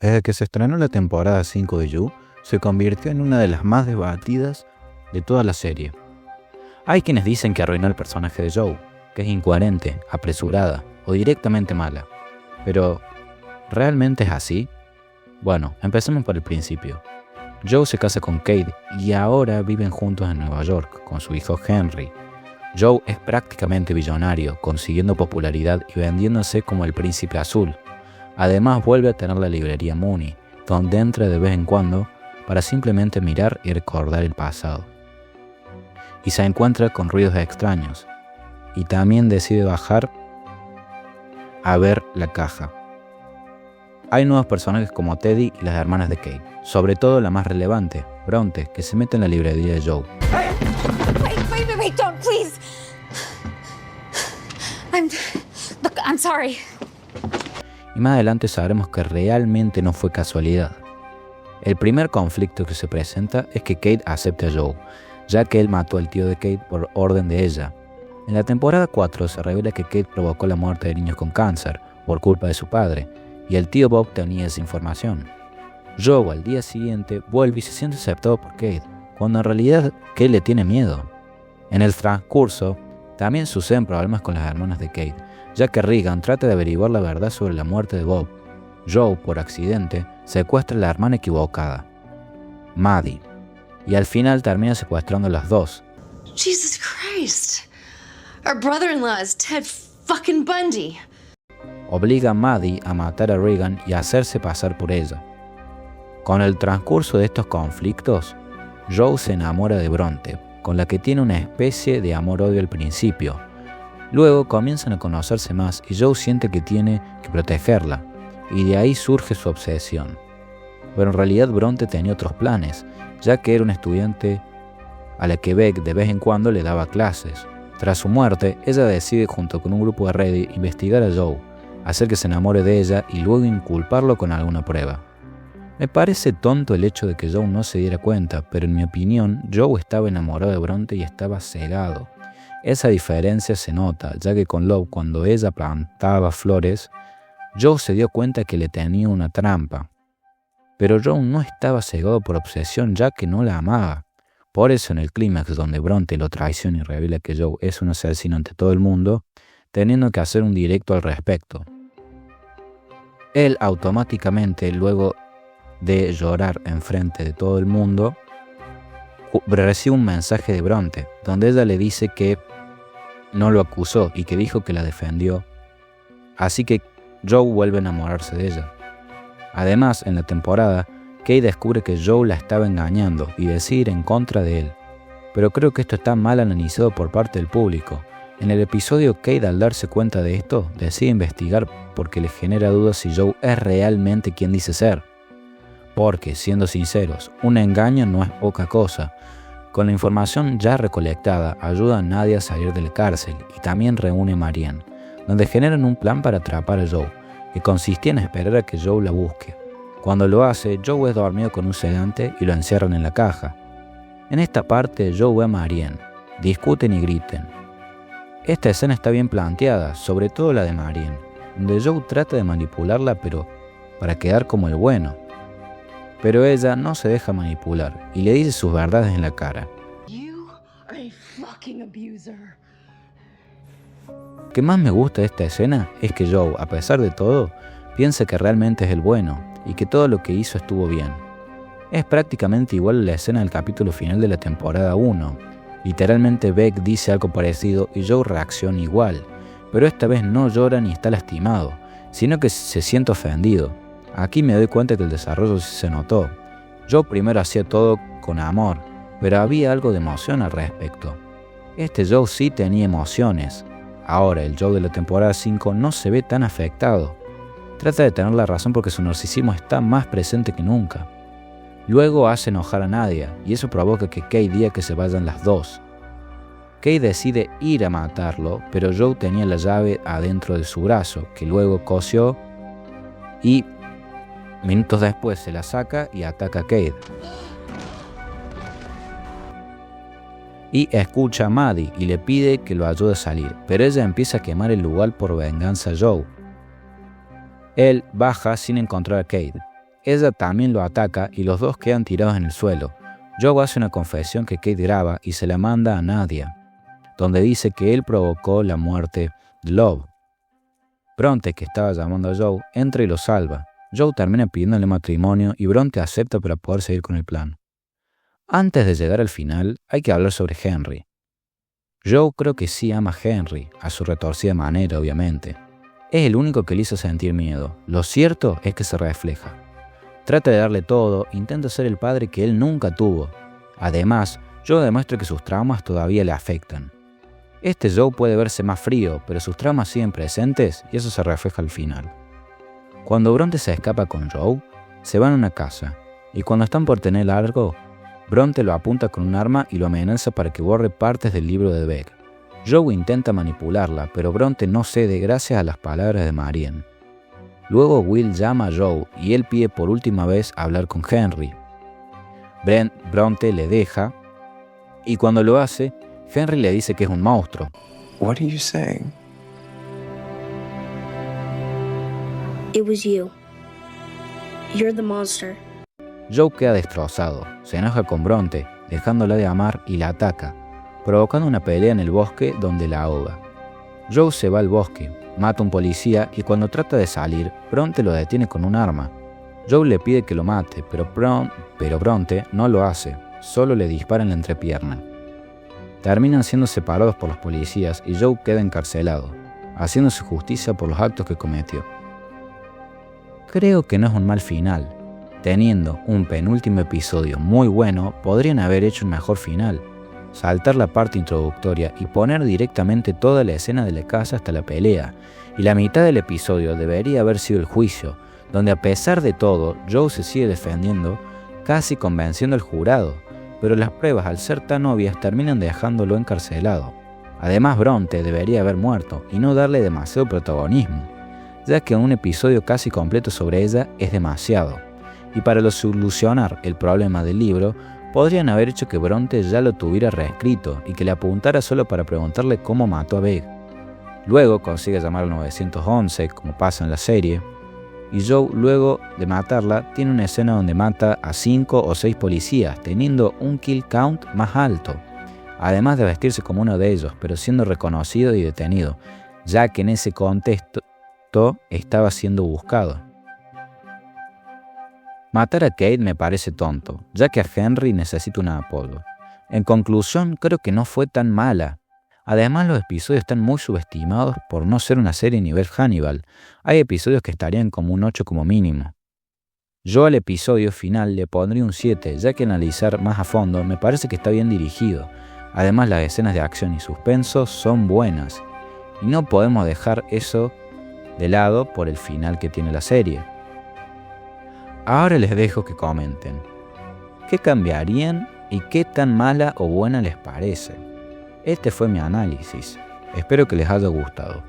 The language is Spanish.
Desde que se estrenó la temporada 5 de You, se convirtió en una de las más debatidas de toda la serie. Hay quienes dicen que arruinó el personaje de Joe, que es incoherente, apresurada o directamente mala. Pero, ¿realmente es así? Bueno, empecemos por el principio. Joe se casa con Kate y ahora viven juntos en Nueva York con su hijo Henry. Joe es prácticamente billonario, consiguiendo popularidad y vendiéndose como el príncipe azul. Además vuelve a tener la librería Mooney, donde entra de vez en cuando para simplemente mirar y recordar el pasado. Y se encuentra con ruidos extraños, y también decide bajar a ver la caja. Hay nuevos personajes como Teddy y las hermanas de Kate, sobre todo la más relevante, Bronte, que se mete en la librería de Joe. Hey! Wait, don't, please. I'm sorry. Y más adelante sabremos que realmente no fue casualidad. El primer conflicto que se presenta es que Kate acepte a Joe, ya que él mató al tío de Kate por orden de ella. En la temporada 4 se revela que Kate provocó la muerte de niños con cáncer por culpa de su padre, y el tío Bob tenía esa información. Joe al día siguiente vuelve y se siente aceptado por Kate, cuando en realidad Kate le tiene miedo. En el transcurso, también suceden problemas con las hermanas de Kate, ya que Regan trata de averiguar la verdad sobre la muerte de Bob. Joe, por accidente, secuestra a la hermana equivocada, Maddie, y al final termina secuestrando a las dos. Jesus Christ. Our brother-in-law is Ted fucking Bundy. Obliga a Maddie a matar a Regan y a hacerse pasar por ella. Con el transcurso de estos conflictos, Joe se enamora de Bronte, con la que tiene una especie de amor-odio al principio. Luego comienzan a conocerse más y Joe siente que tiene que protegerla, y de ahí surge su obsesión. Pero en realidad Bronte tenía otros planes, ya que era una estudiante a la que Beck de vez en cuando le daba clases. Tras su muerte, ella decide junto con un grupo de Reddit investigar a Joe, hacer que se enamore de ella y luego inculparlo con alguna prueba. Me parece tonto el hecho de que Joe no se diera cuenta, pero en mi opinión, Joe estaba enamorado de Bronte y estaba cegado. Esa diferencia se nota, ya que con Love, cuando ella plantaba flores, Joe se dio cuenta que le tenía una trampa. Pero Joe no estaba cegado por obsesión, ya que no la amaba. Por eso en el clímax donde Bronte lo traiciona y revela que Joe es un asesino ante todo el mundo, teniendo que hacer un directo al respecto. Él automáticamente, luego de llorar enfrente de todo el mundo, recibe un mensaje de Bronte, donde ella le dice que no lo acusó y que dijo que la defendió. Así que Joe vuelve a enamorarse de ella. Además, en la temporada, Kate descubre que Joe la estaba engañando y decide ir en contra de él. Pero creo que esto está mal analizado por parte del público. En el episodio, Kate, al darse cuenta de esto, decide investigar porque le genera dudas si Joe es realmente quien dice ser. Porque, siendo sinceros, un engaño no es poca cosa. Con la información ya recolectada, ayuda a Nadia a salir de la cárcel y también reúne a Marianne, donde generan un plan para atrapar a Joe, que consistía en esperar a que Joe la busque. Cuando lo hace, Joe es dormido con un sedante y lo encierran en la caja. En esta parte, Joe ve a Marianne, discuten y griten. Esta escena está bien planteada, sobre todo la de Marianne, donde Joe trata de manipularla pero para quedar como el bueno. Pero ella no se deja manipular y le dice sus verdades en la cara. You are a fucking abuser. Lo que más me gusta de esta escena es que Joe, a pesar de todo, piensa que realmente es el bueno y que todo lo que hizo estuvo bien. Es prácticamente igual a la escena del capítulo final de la temporada 1. Literalmente Beck dice algo parecido y Joe reacciona igual, pero esta vez no llora ni está lastimado, sino que se siente ofendido. Aquí me doy cuenta que el desarrollo sí se notó. Joe primero hacía todo con amor, pero había algo de emoción al respecto. Este Joe sí tenía emociones. Ahora el Joe de la temporada 5 no se ve tan afectado. Trata de tener la razón porque su narcisismo está más presente que nunca. Luego hace enojar a Nadia y eso provoca que Kate diga que se vayan las dos. Kate decide ir a matarlo, pero Joe tenía la llave adentro de su brazo, que luego cosió y minutos después se la saca y ataca a Kate. Y escucha a Maddie y le pide que lo ayude a salir, pero ella empieza a quemar el lugar por venganza a Joe. Él baja sin encontrar a Kate. ella también lo ataca y los dos quedan tirados en el suelo. Joe hace una confesión que Kate graba y se la manda a Nadia, donde dice que él provocó la muerte de Love. Bronte, que estaba llamando a Joe, entra y lo salva. Joe termina pidiéndole matrimonio y Bronte acepta para poder seguir con el plan. Antes de llegar al final, hay que hablar sobre Henry. Joe creo que sí ama a Henry, a su retorcida manera, obviamente. Es el único que le hizo sentir miedo. Lo cierto es que se refleja. Trata de darle todo, intenta ser el padre que él nunca tuvo. Además, Joe demuestra que sus traumas todavía le afectan. Este Joe puede verse más frío, pero sus traumas siguen presentes y eso se refleja al final. Cuando Bronte se escapa con Joe, se van a una casa, y cuando están por tener algo, Bronte lo apunta con un arma y lo amenaza para que borre partes del libro de Beck. Joe intenta manipularla, pero Bronte no cede gracias a las palabras de Marianne. Luego Will llama a Joe y él pide por última vez hablar con Henry. Bronte le deja, y cuando lo hace, Henry le dice que es un monstruo. What are you saying? It was you. You're the monster. Joe queda destrozado, se enoja con Bronte, dejándola de amar y la ataca, provocando una pelea en el bosque donde la ahoga. Joe se va al bosque, mata a un policía y cuando trata de salir, Bronte lo detiene con un arma. Joe le pide que lo mate, pero Bronte no lo hace, solo le dispara en la entrepierna. Terminan siendo separados por los policías y Joe queda encarcelado, haciéndose justicia por los actos que cometió. Creo que no es un mal final. Teniendo un penúltimo episodio muy bueno, podrían haber hecho un mejor final. Saltar la parte introductoria y poner directamente toda la escena de la casa hasta la pelea. Y la mitad del episodio debería haber sido el juicio, donde a pesar de todo, Joe se sigue defendiendo, casi convenciendo al jurado, pero las pruebas al ser tan obvias terminan dejándolo encarcelado. Además, Bronte debería haber muerto y no darle demasiado protagonismo, ya que un episodio casi completo sobre ella es demasiado. Y para solucionar el problema del libro, podrían haber hecho que Bronte ya lo tuviera reescrito y que le apuntara solo para preguntarle cómo mató a Beck. Luego consigue llamar al 911, como pasa en la serie, y Joe, luego de matarla, tiene una escena donde mata a 5 o 6 policías, teniendo un kill count más alto, además de vestirse como uno de ellos, pero siendo reconocido y detenido, ya que en ese contexto estaba siendo buscado. Matar a Kate me parece tonto, ya que a Henry necesita un apoyo. En conclusión, creo que no fue tan mala. Además, los episodios están muy subestimados por no ser una serie nivel Hannibal. Hay episodios que estarían como un 8 como mínimo. Yo al episodio final le pondría un 7, ya que analizar más a fondo me parece que está bien dirigido. Además, las escenas de acción y suspenso son buenas. Y no podemos dejar eso de lado por el final que tiene la serie. Ahora les dejo que comenten. ¿Qué cambiarían y qué tan mala o buena les parece? Este fue mi análisis. Espero que les haya gustado.